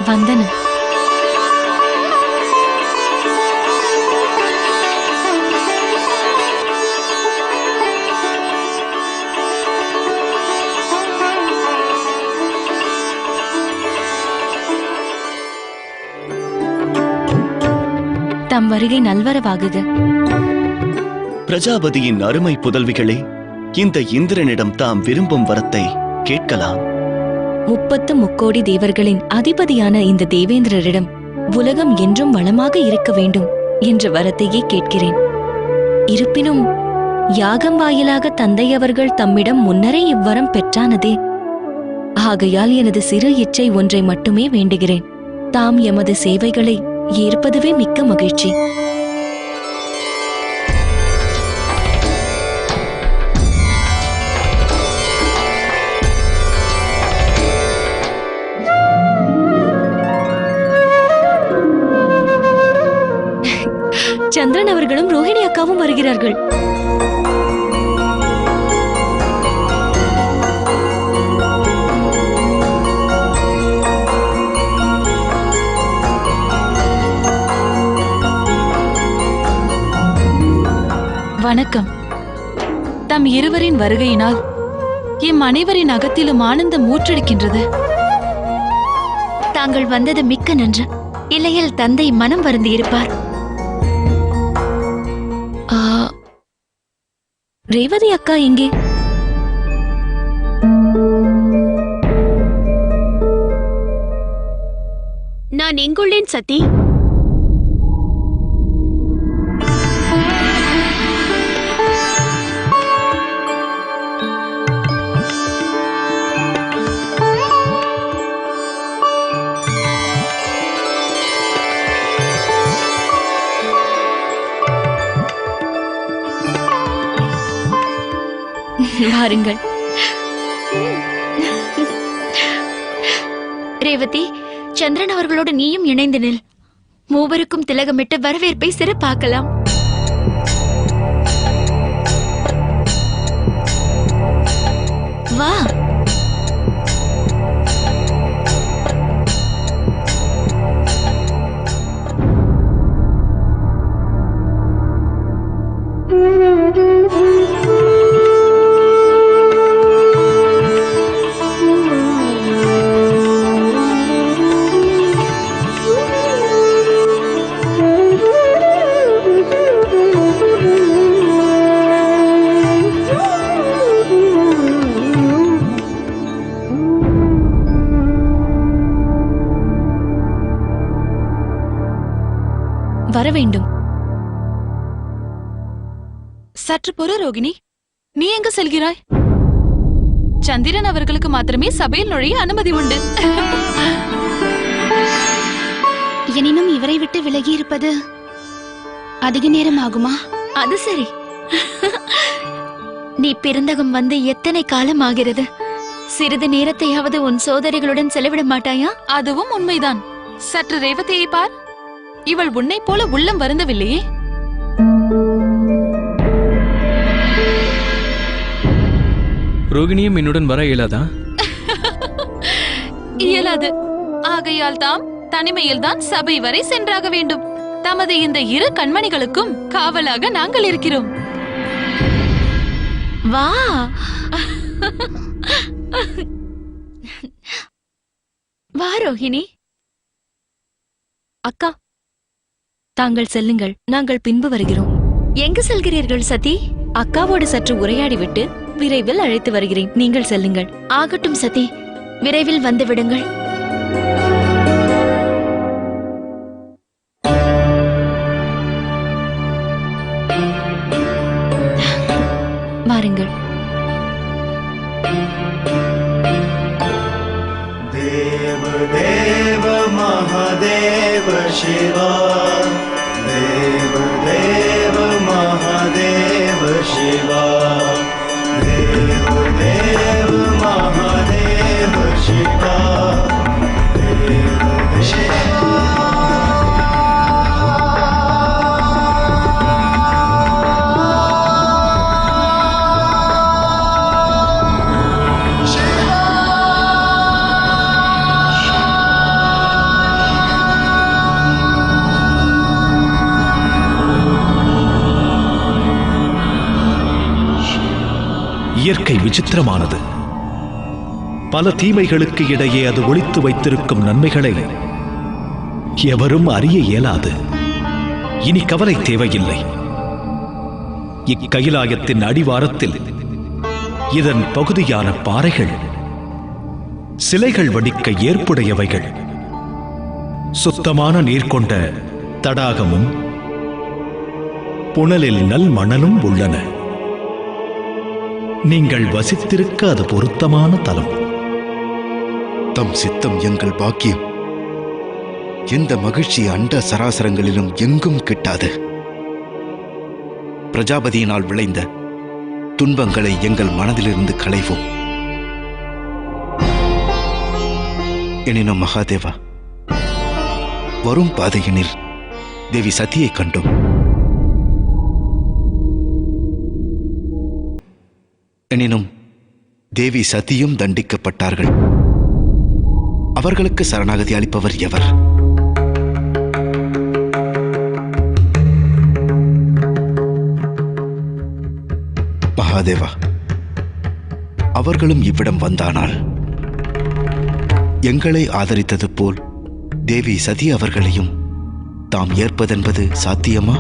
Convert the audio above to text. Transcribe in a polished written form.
வந்தனம். தம் வருகை நல்வரவாகுக. பிரஜாபதியின் அருமை புதல்விகளே, இந்த இந்திரனிடம் தாம் விரும்பும் வரத்தை கேட்கலாம். 33 தேவர்களின் அதிபதியான இந்த தேவேந்திரரிடம் உலகம் என்றும் வளமாக இருக்க வேண்டும் என்ற வரத்தையே கேட்கிறேன். இருப்பினும் யாகம் வாயிலாக தந்தை அவர்கள் தம்மிடம் முன்னரே இவ்வரம் பெற்றானதே. ஆகையால் எனது சிறு இச்சை ஒன்றை மட்டுமே வேண்டுகிறேன். தாம் எமது சேவைகளை ஏற்பதுவே மிக்க மகிழ்ச்சி. சந்திரன் அவர்களும் ரோஹிணி அக்காவும் வருகிறார்கள். வணக்கம். தம் இருவரின் வருகையினால் எம் அனைவரின் அகத்திலும் ஆனந்தம் ஊற்றெடுக்கின்றது. தாங்கள் வந்தது மிக்க நன்று. இல்லையில் தந்தை மனம் வருந்தி இருப்பார். ரேவதி அக்கா எங்கே? நான் எங்குள்ளேன் சதி. வாருங்கள். ரேவதி, சந்திரன் அவர்களோடு நீயும் இணைந்து நில். மூவருக்கும் திலகமிட்டு வரவேற்பை சிறப்பாக்கலாம். வா. வர வேண்டும். சற்று பொறு ரோகிணி, நீ எங்க செல்கிறாய்? சந்திரன் அவர்களுக்கு மாத்திரமே சபையில் நுழைய அனுமதி உண்டு. எனினும் இவரை விட்டு விலகி இருப்பது அதிக நேரம் ஆகுமா? அது சரி. நீ பெருந்தகம் வந்து எத்தனை காலம் ஆகிறது? சிறிது நேரத்தையாவது உன் சோதரிகளுடன் செலவிட மாட்டாயா? அதுவும் உண்மைதான். சற்று ரேவதியை பார். இவள் உன்னை போல உள்ளம் வருந்தவில்லையே. ரோகிணியும் என்னுடன் வர இயலாதா? இயலாது. ஆகையால் தாம் தனிமையில் தான் சபை வரை சென்றாக வேண்டும். தமது இந்த இரு கண்மணிகளுக்கும் காவலாக நாங்கள் இருக்கிறோம். வா. வா ரோஹிணி. அக்கா, தாங்கள் செல்லுங்கள், நாங்கள் பின்பு வருகிறோம். எங்கு செல்கிறீர்கள் சதி? அக்காவோடு சற்று உரையாடிவிட்டு விரைவில் அழைத்து வருகிறேன். நீங்கள் செல்லுங்கள். ஆகட்டும் சதி, விரைவில் வந்து விடுங்கள். வாருங்கள். देव देव महादेव शिवा, देव देव महादेव शिवा, देव देव महादेव शिवा, देव இயற்கை விசித்திரமானது. பல தீமைகளுக்கு இடையே அது ஒளித்து வைத்திருக்கும் நன்மைகளை எவரும் அறிய இயலாது. இனி கவலை தேவையில்லை. இக்கைலாயத்தின் அடிவாரத்தில் இதன் பகுதியான பாறைகள் சிலைகள் வடிக்க ஏற்புடையவைகள். சுத்தமான நீர் கொண்ட தடாகமும் புனலில் நல் மணலும் உள்ளன. நீங்கள் வசித்திருக்க அது பொருத்தமான தலம். தம் சித்தம் எங்கள் பாக்கியம். எந்த மகிழ்ச்சி அண்ட சராசரங்களிலும் எங்கும் கிட்டாது. பிரஜாபதியினால் விளைந்த துன்பங்களை எங்கள் மனதிலிருந்து களைவோம். எனினும் மகாதேவா, வரும் பாதையினில் தேவி சதியை கண்டோம். எனினும் தேவி சதியும் தண்டிக்கப்பட்டார்கள். அவர்களுக்கு சரணாகதி அளிப்பவர் எவர்? மகாதேவா, அவர்களும் இவ்விடம் வந்தானால் எங்களை ஆதரித்தது போல் தேவி சதி அவர்களையும் தாம் ஏற்பதென்பது சாத்தியமா?